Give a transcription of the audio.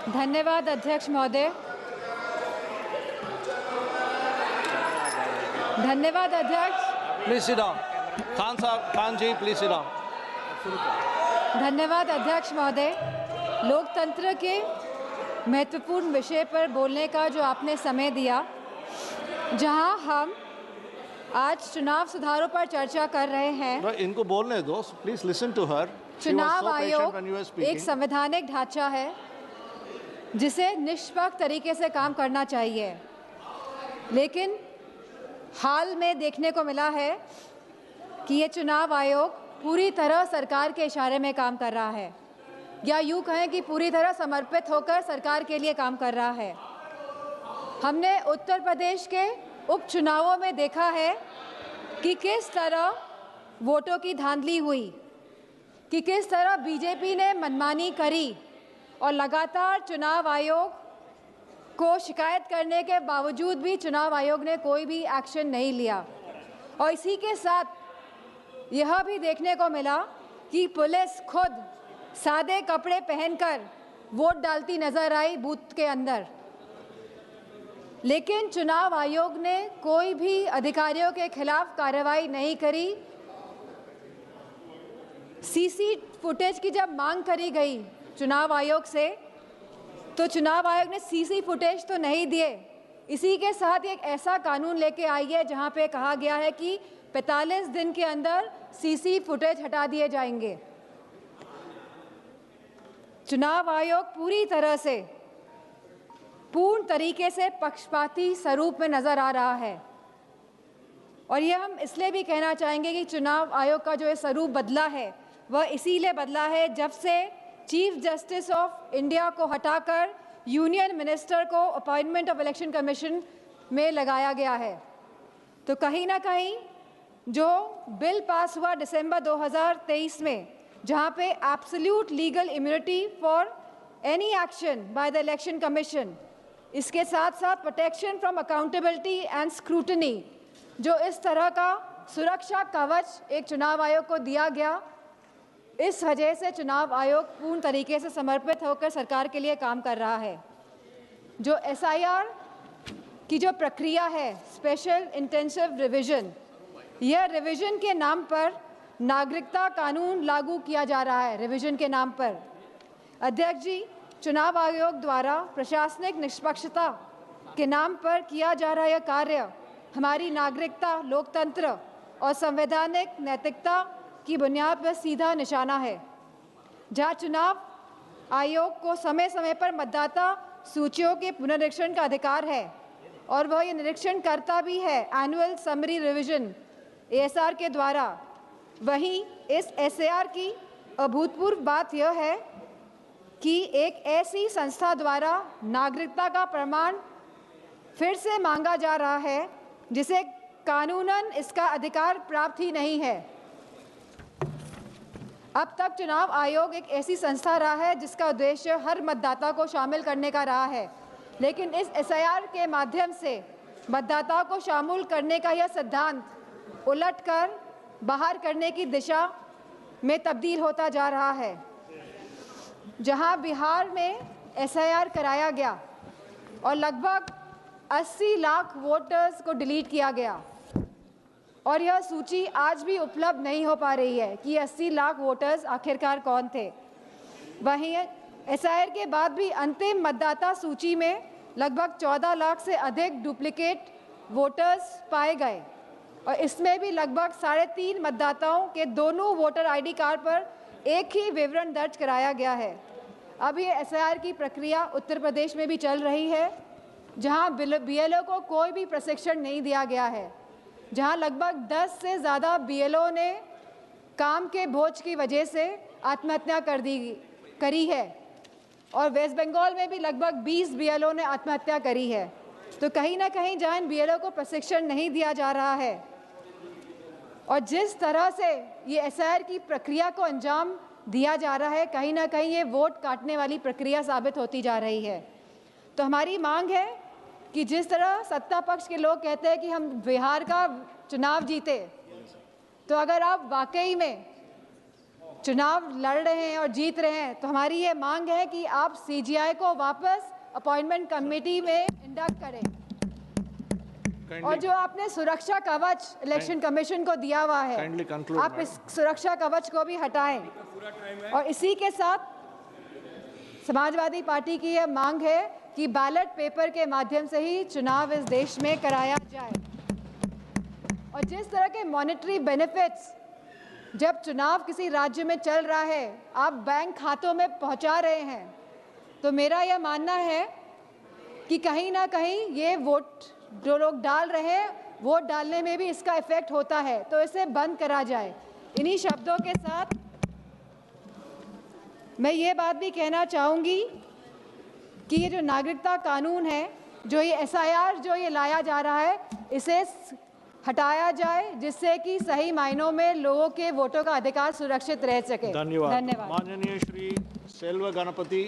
धन्यवाद अध्यक्ष महोदय। धन्यवाद अध्यक्ष। Please sit down. Khan ji, please sit down. धन्यवाद अध्यक्ष महोदय। लोकतंत्र के महत्वपूर्ण विषय पर बोलने का जो आपने समय दिया, जहां हम आज चुनाव सुधारों पर चर्चा कर रहे हैं। इनको बोलने दो, प्लीज लिसन टू हर। चुनाव आयोग एक संवैधानिक ढांचा है जिसे निष्पक्ष तरीके से काम करना चाहिए, लेकिन हाल में देखने को मिला है कि ये चुनाव आयोग पूरी तरह सरकार के इशारे में काम कर रहा है, या यूँ कहें कि पूरी तरह समर्पित होकर सरकार के लिए काम कर रहा है। हमने उत्तर प्रदेश के उपचुनावों में देखा है कि किस तरह वोटों की धांधली हुई, कि किस तरह बीजेपी ने मनमानी करी और लगातार चुनाव आयोग को शिकायत करने के बावजूद भी चुनाव आयोग ने कोई भी एक्शन नहीं लिया। और इसी के साथ यह भी देखने को मिला कि पुलिस खुद सादे कपड़े पहनकर वोट डालती नजर आई बूथ के अंदर, लेकिन चुनाव आयोग ने कोई भी अधिकारियों के खिलाफ कार्रवाई नहीं करी। सीसी फुटेज की जब मांग करी गई चुनाव आयोग से, तो चुनाव आयोग ने सीसी फुटेज तो नहीं दिए। इसी के साथ एक ऐसा कानून लेके आई है जहां पे कहा गया है कि 45 दिन के अंदर सीसी फुटेज हटा दिए जाएंगे। चुनाव आयोग पूरी तरह से पूर्ण तरीके से पक्षपाती स्वरूप में नजर आ रहा है, और यह हम इसलिए भी कहना चाहेंगे कि चुनाव आयोग का जो ये स्वरूप बदला है वह इसीलिए बदला है जब से चीफ जस्टिस ऑफ इंडिया को हटाकर यूनियन मिनिस्टर को अपॉइंटमेंट ऑफ इलेक्शन कमीशन में लगाया गया है। तो कहीं ना कहीं जो बिल पास हुआ दिसंबर 2023 में, जहां पे absolute legal immunity for any action by the election commission, इसके साथ साथ protection from accountability and scrutiny, जो इस तरह का सुरक्षा कवच एक चुनाव आयोग को दिया गया, इस वजह से चुनाव आयोग पूर्ण तरीके से समर्पित होकर सरकार के लिए काम कर रहा है। जो SIR की जो प्रक्रिया है, स्पेशल इंटेंसिव रिवीजन, यह रिवीजन के नाम पर नागरिकता कानून लागू किया जा रहा है। रिवीजन के नाम पर अध्यक्ष जी, चुनाव आयोग द्वारा प्रशासनिक निष्पक्षता के नाम पर किया जा रहा यह कार्य हमारी नागरिकता, लोकतंत्र और संवैधानिक नैतिकता की बुनियाद पर सीधा निशाना है। जहां चुनाव आयोग को समय समय पर मतदाता सूचियों के पुनरीक्षण का अधिकार है और वह ये निरीक्षण करता भी है एनुअल समरी रिवीजन ASR के द्वारा, वहीं इस SAR की अभूतपूर्व बात यह है कि एक ऐसी संस्था द्वारा नागरिकता का प्रमाण फिर से मांगा जा रहा है जिसे कानूनन इसका अधिकार प्राप्त ही नहीं है। अब तक चुनाव आयोग एक ऐसी संस्था रहा है जिसका उद्देश्य हर मतदाता को शामिल करने का रहा है, लेकिन इस SIR के माध्यम से मतदाताओं को शामिल करने का यह सिद्धांत उलटकर बाहर करने की दिशा में तब्दील होता जा रहा है। जहां बिहार में SIR कराया गया और लगभग 80 लाख वोटर्स को डिलीट किया गया, और यह सूची आज भी उपलब्ध नहीं हो पा रही है कि 80 लाख वोटर्स आखिरकार कौन थे। वहीं SIR के बाद भी अंतिम मतदाता सूची में लगभग 14 लाख से अधिक डुप्लीकेट वोटर्स पाए गए, और इसमें भी लगभग 3.5 मतदाताओं के दोनों वोटर ID कार्ड पर एक ही विवरण दर्ज कराया गया है। अब ये SIR की प्रक्रिया उत्तर प्रदेश में भी चल रही है, जहां BLO को कोई भी प्रशिक्षण नहीं दिया गया है, जहां लगभग 10 से ज़्यादा BLO ने काम के बोझ की वजह से आत्महत्या करी है, और वेस्ट बंगाल में भी लगभग 20 BLO ने आत्महत्या करी है। तो कहीं ना कहीं जहां इन BLO को प्रशिक्षण नहीं दिया जा रहा है और जिस तरह से ये SIR की प्रक्रिया को अंजाम दिया जा रहा है, कहीं ना कहीं ये वोट काटने वाली प्रक्रिया साबित होती जा रही है। तो हमारी मांग है कि जिस तरह सत्ता पक्ष के लोग कहते हैं कि हम बिहार का चुनाव जीते, तो अगर आप वाकई में चुनाव लड़ रहे हैं और जीत रहे हैं, तो हमारी ये मांग है कि आप सीजीआई को वापस अपॉइंटमेंट कमेटी में इंडक्ट करें। और जो आपने सुरक्षा कवच इलेक्शन कमीशन को दिया हुआ है, आप इस सुरक्षा कवच को भी हटाएं। और इसी के साथ समाजवादी पार्टी की यह मांग है कि बैलेट पेपर के माध्यम से ही चुनाव इस देश में कराया जाए। और जिस तरह के मॉनेटरी बेनिफिट्स जब चुनाव किसी राज्य में चल रहा है आप बैंक खातों में पहुंचा रहे हैं, तो मेरा यह मानना है कि कहीं ना कहीं ये वोट जो लोग डाल रहे हैं, वोट डालने में भी इसका इफेक्ट होता है, तो इसे बंद करा जाए। इन्हीं शब्दों के साथ मैं ये बात भी कहना चाहूँगी कि ये जो नागरिकता कानून है, जो ये एसआईआर जो ये लाया जा रहा है, इसे हटाया जाए, जिससे कि सही मायनों में लोगों के वोटों का अधिकार सुरक्षित रह सके। धन्यवाद। धन्यवाद। माननीय श्री सेल्व गणपति।